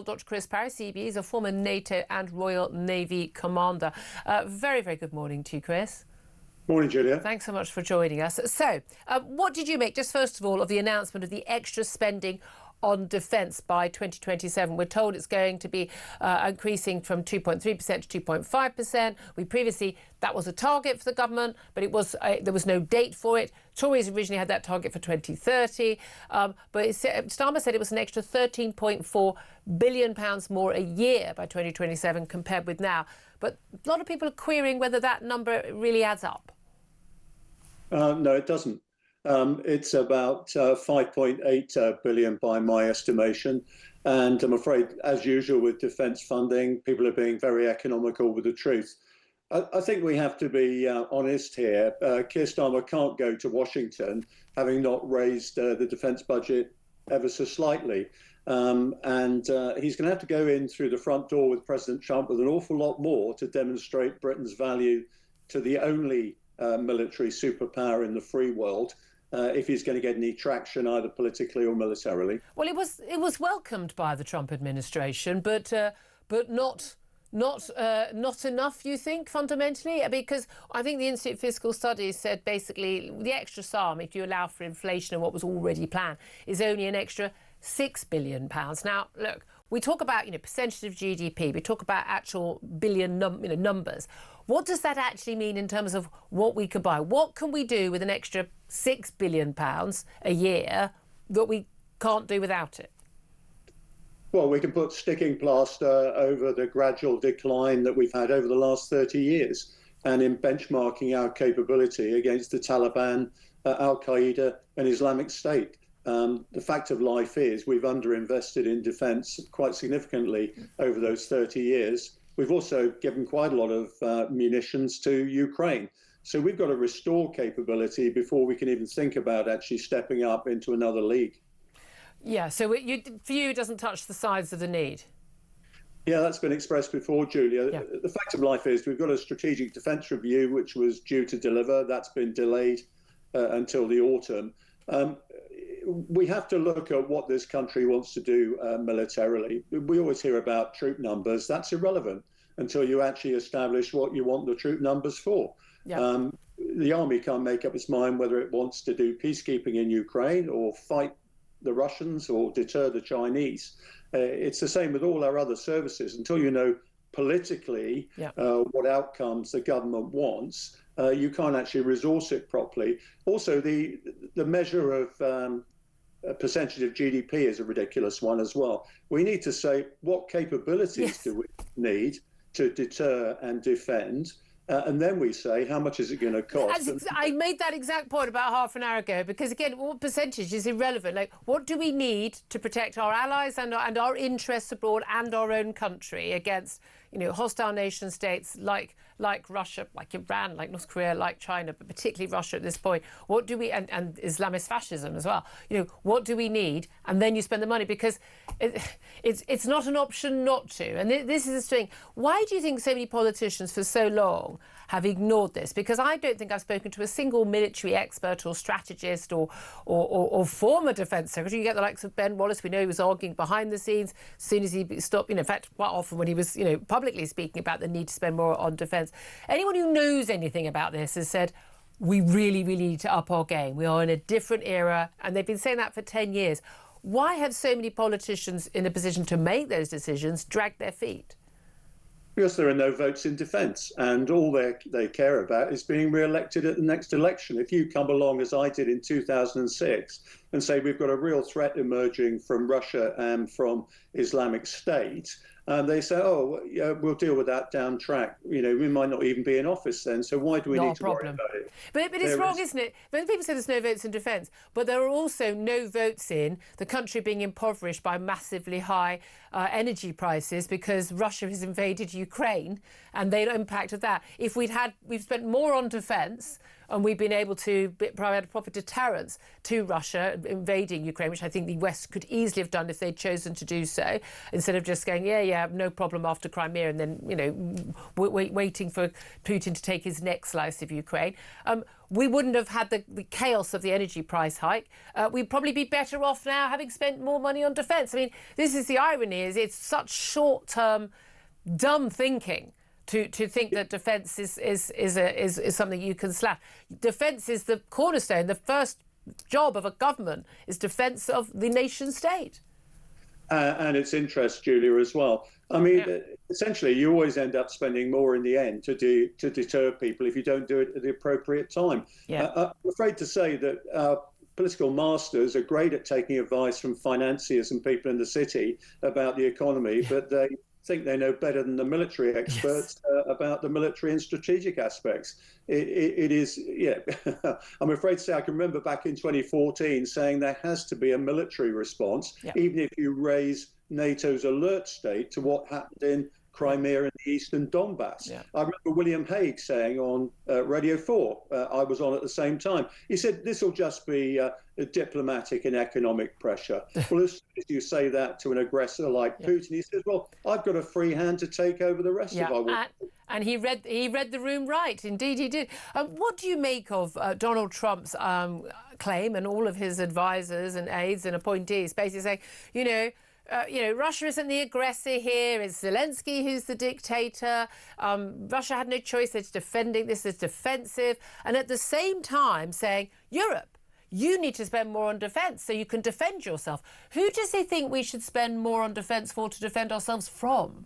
Dr. Chris Parry, CB. He's a former NATO and Royal Navy commander. Very, very good morning to you, Chris. Morning, Julia. Thanks so much for joining us. So, what did you make, just first of all, of the announcement of the extra spending on defence by 2027? We're told it's going to be increasing from 2.3% to 2.5%. We previously, that was a target for the government, but it was there was no date for it. Tories originally had that target for 2030, but Starmer said it was an extra £13.4 billion more a year by 2027 compared with now. But a lot of people are querying whether that number really adds up. No, it doesn't. It's about 5.8 billion by my estimation. And I'm afraid, as usual with defence funding, people are being very economical with the truth. I think we have to be honest here. Keir Starmer can't go to Washington having not raised the defence budget ever so slightly. And he's going to have to go in through the front door with President Trump with an awful lot more to demonstrate Britain's value to the only military superpower in the free world, if he's going to get any traction either politically or militarily. Well, it was welcomed by the Trump administration, but not enough, you think, fundamentally? Because I think the Institute of Fiscal Studies said basically the extra sum, if you allow for inflation and what was already planned, is only an extra £6 billion. Now, look, we talk about, percentage of GDP, we talk about actual billion numbers. What does that actually mean in terms of what we could buy? What can we do with an extra £6 billion a year that we can't do without it? Well, we can put sticking plaster over the gradual decline that we've had over the last 30 years. And in benchmarking our capability against the Taliban, Al-Qaeda and Islamic State. The fact of life is we've underinvested in defence quite significantly over those 30 years. We've also given quite a lot of munitions to Ukraine. So we've got to restore capability before we can even think about actually stepping up into another league. Yeah, so for you, it doesn't touch the sides of the need. Yeah, that's been expressed before, Julia. Yeah. The fact of life is we've got a strategic defence review, which was due to deliver. That's been delayed until the autumn. We have to look at what this country wants to do militarily. We always hear about troop numbers. That's irrelevant until you actually establish what you want the troop numbers for. Yeah. The army can't make up its mind whether it wants to do peacekeeping in Ukraine or fight the Russians or deter the Chinese. It's the same with all our other services. Until you know politically what outcomes the government wants, you can't actually resource it properly. Also, the measure of percentage of GDP is a ridiculous one as well. We need to say what capabilities do we need to deter and defend, and then we say how much is it going to cost. I made that exact point about half an hour ago because, again, what percentage is irrelevant. Like, what do we need to protect our allies and our interests abroad and our own country against, hostile nation states like Russia, like Iran, like North Korea, like China, but particularly Russia at this point? What do we, and Islamist fascism as well, what do we need? And then you spend the money, because it's not an option not to. And this is the thing. Why do you think so many politicians for so long have ignored this? Because I don't think I've spoken to a single military expert or strategist or former defence secretary. You get the likes of Ben Wallace. We know he was arguing behind the scenes as soon as he stopped, in fact, quite often when he was, publicly speaking about the need to spend more on defence. Anyone who knows anything about this has said, we really, really need to up our game. We are in a different era, and they've been saying that for 10 years. Why have so many politicians in a position to make those decisions dragged their feet? Because there are no votes in defence, and all they care about is being re-elected at the next election. If you come along, as I did in 2006, and say we've got a real threat emerging from Russia and from Islamic State, and they say, oh, yeah, we'll deal with that down track. We might not even be in office then, so why do we need to worry about it? But it's wrong, isn't it? When people say there's no votes in defence, but there are also no votes in the country being impoverished by massively high energy prices because Russia has invaded Ukraine and the impact of that. If we've spent more on defence, and we've been able to provide a proper deterrence to Russia invading Ukraine, which I think the West could easily have done if they'd chosen to do so, instead of just going, yeah, no problem after Crimea, and then, you know, waiting for Putin to take his next slice of Ukraine. We wouldn't have had the chaos of the energy price hike. We'd probably be better off now having spent more money on defence. I mean, this is the irony, is it's such short-term, dumb thinking to think that defence is something you can slap. Defence is the cornerstone. The first job of a government is defence of the nation state. And its interest, Julia, as well. I mean, essentially, you always end up spending more in the end to deter people if you don't do it at the appropriate time. I'm afraid to say that political masters are great at taking advice from financiers and people in the city about the economy, but they think they know better than the military experts about the military and strategic aspects. It is, I'm afraid to say I can remember back in 2014 saying there has to be a military response, even if you raise NATO's alert state to what happened in Crimea and the eastern Donbass. I remember William Hague saying on Radio 4, I was on at the same time, he said, this will just be diplomatic and economic pressure. Well, as soon as you say that to an aggressor like Putin, he says, well, I've got a free hand to take over the rest of our world. And he read the room right. Indeed, he did. What do you make of Donald Trump's claim, and all of his advisors and aides and appointees basically saying, Russia isn't the aggressor here. It's Zelensky who's the dictator. Russia had no choice. It's defending. This is defensive. And at the same time saying, Europe, you need to spend more on defence so you can defend yourself. Who does he think we should spend more on defence for to defend ourselves from?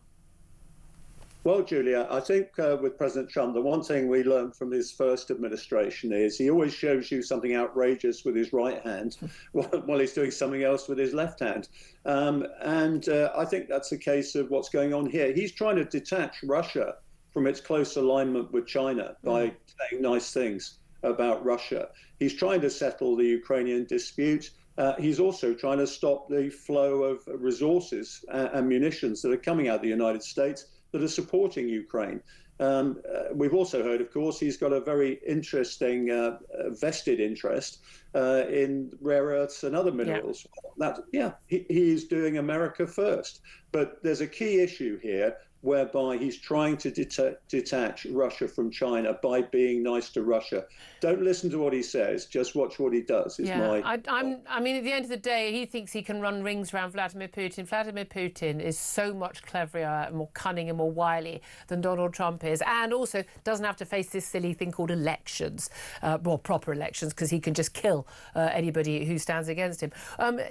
Well, Julia, I think with President Trump, the one thing we learned from his first administration is he always shows you something outrageous with his right hand while he's doing something else with his left hand. I think that's a case of what's going on here. He's trying to detach Russia from its close alignment with China by saying nice things about Russia. He's trying to settle the Ukrainian dispute. He's also trying to stop the flow of resources and munitions that are coming out of the United States that are supporting Ukraine. We've also heard, of course, he's got a very interesting vested interest in rare earths and other minerals. He is doing America first. But there's a key issue here whereby he's trying to detach Russia from China by being nice to Russia. Don't listen to what he says, just watch what he does. I mean, at the end of the day, he thinks he can run rings around Vladimir Putin. Vladimir Putin is so much cleverer, more cunning and more wily than Donald Trump is, and also doesn't have to face this silly thing called elections, proper elections, because he can just kill anybody who stands against him.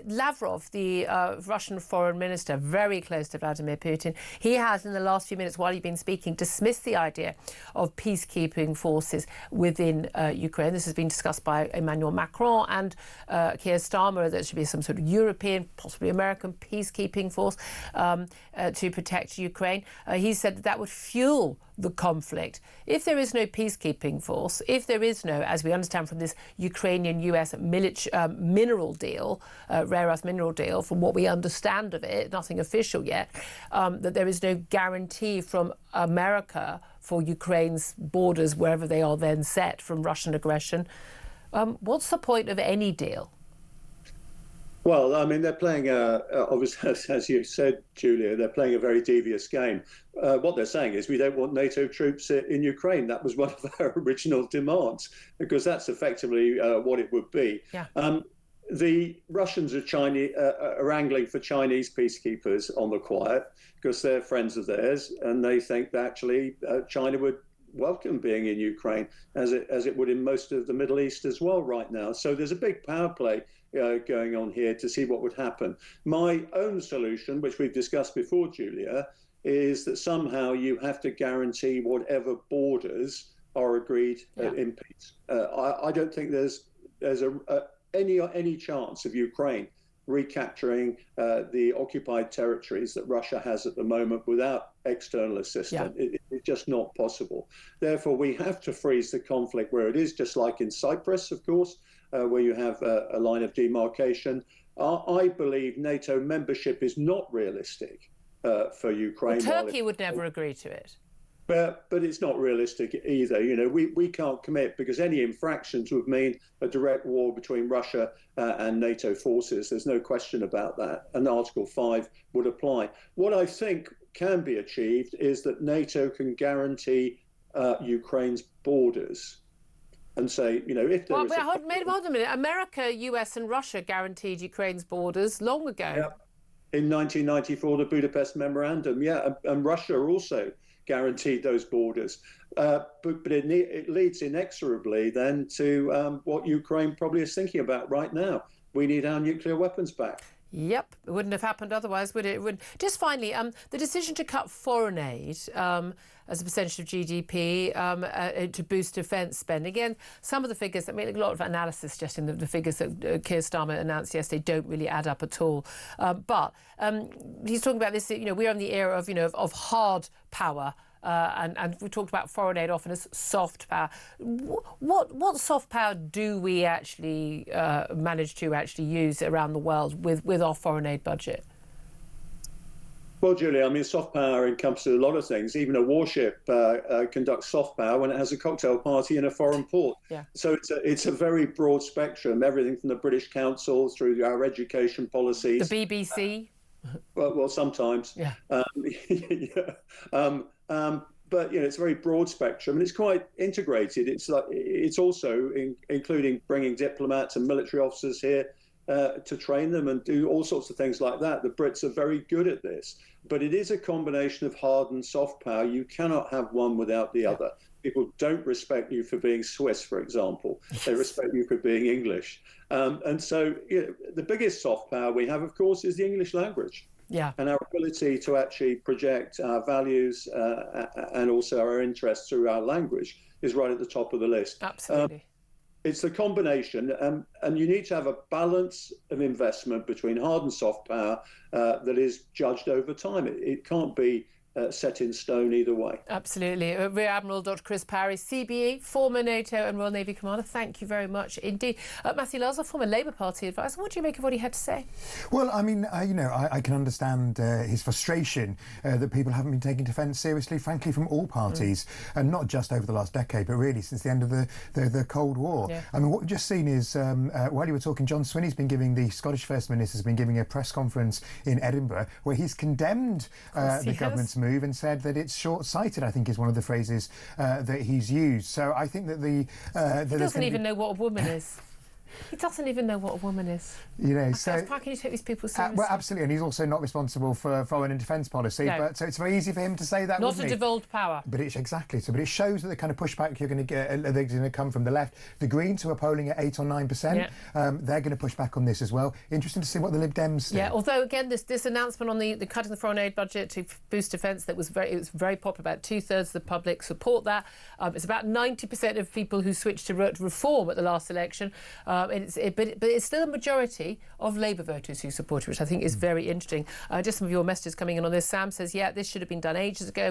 Lavrov, the Russian foreign minister, very close to Vladimir Putin, he has in the last few minutes while you've been speaking dismissed the idea of peacekeeping forces within Ukraine. This has been discussed by Emmanuel Macron and Keir Starmer. There should be some sort of European, possibly American peacekeeping force to protect Ukraine. He said that would fuel the conflict. If there is no peacekeeping force, if there is no, as we understand from this Ukrainian-US mineral deal, rare earth mineral deal, from what we understand of it, nothing official yet, that there is no guarantee from America for Ukraine's borders, wherever they are then set from Russian aggression, what's the point of any deal? Well, I mean, they're playing, obviously, as you said, Julia, they're playing a very devious game. What they're saying is we don't want NATO troops in Ukraine. That was one of our original demands, because that's effectively what it would be. The Russians are angling for Chinese peacekeepers on the quiet because they're friends of theirs, and they think that actually China would welcome being in Ukraine, as it would in most of the Middle East as well right now. So there's a big power play going on here to see what would happen. My own solution, which we've discussed before, Julia, is that somehow you have to guarantee whatever borders are agreed in peace. I don't think there's any chance of Ukraine recapturing the occupied territories that Russia has at the moment without external assistance. It's just not possible. Therefore, we have to freeze the conflict where it is, just like in Cyprus, of course, where you have a line of demarcation. I believe NATO membership is not realistic for Ukraine. Well, Turkey would never agree to it. But it's not realistic either. You know, we can't commit because any infractions would mean a direct war between Russia and NATO forces. There's no question about that. And Article 5 would apply. What I think can be achieved is that NATO can guarantee Ukraine's borders and say, you know, if there is hold a minute. America, US and Russia guaranteed Ukraine's borders long ago. Yep. In 1994, the Budapest Memorandum, and Russia also guaranteed those borders. But it leads inexorably then to what Ukraine probably is thinking about right now. We need our nuclear weapons back. Yep, it wouldn't have happened otherwise, would it? Just finally, the decision to cut foreign aid as a percentage of GDP to boost defence spending. Again, some of the figures, I mean, a lot of analysis suggesting that the figures that Keir Starmer announced yesterday don't really add up at all. But he's talking about this, you know, we're in the era of, you know, of hard power. And we talked about foreign aid often as soft power. What soft power do we actually manage to actually use around the world with our foreign aid budget? Well, Julia, I mean, soft power encompasses a lot of things. Even a warship conducts soft power when it has a cocktail party in a foreign port. Yeah. So it's a very broad spectrum, everything from the British Council through our education policies. The BBC? Well, sometimes. Yeah. But you know, it's a very broad spectrum and it's quite integrated. It's also including bringing diplomats and military officers here to train them and do all sorts of things like that. The Brits are very good at this, but it is a combination of hard and soft power. You cannot have one without the other. People don't respect you for being Swiss, for example. They respect you for being English. And so you know, the biggest soft power we have, of course, is the English language. Yeah. And our ability to actually project our values and also our interests through our language is right at the top of the list. Absolutely. It's the combination, and you need to have a balance of investment between hard and soft power that is judged over time. It can't be set in stone either way. Absolutely. Rear Admiral Dr. Chris Parry, CBE, former NATO and Royal Navy commander. Thank you very much indeed. Matthew Laza, former Labour Party advisor. What do you make of what he had to say? Well, I mean, you know, I can understand his frustration that people haven't been taking defence seriously, frankly, from all parties, and not just over the last decade, but really since the end of the Cold War. Yeah. I mean, what we've just seen is, while you were talking, John Swinney's been giving, the Scottish First Minister has been giving a press conference in Edinburgh where he's condemned the government's move and said that it's short-sighted, I think is one of the phrases that he's used. So I think that he doesn't even know what a woman is. He doesn't even know what a woman is. You know, so how can you take these people seriously? Well, absolutely, and he's also not responsible for foreign and defence policy. No. But so it's very easy for him to say that. Not a devolved power. But it's exactly so. But it shows that the kind of pushback you're going to get, they're going to come from the left. The Greens, who are polling at 8 or 9%, they're going to push back on this as well. Interesting to see what the Lib Dems do. Yeah. Although again, this announcement on the cutting the foreign aid budget to boost defence, it was very popular. About 2/3 of the public support that. It's about 90% of people who switched to reform at the last election. But it's still a majority of Labour voters who support it, which I think is very interesting. Just some of your messages coming in on this. Sam says, yeah, this should have been done ages ago.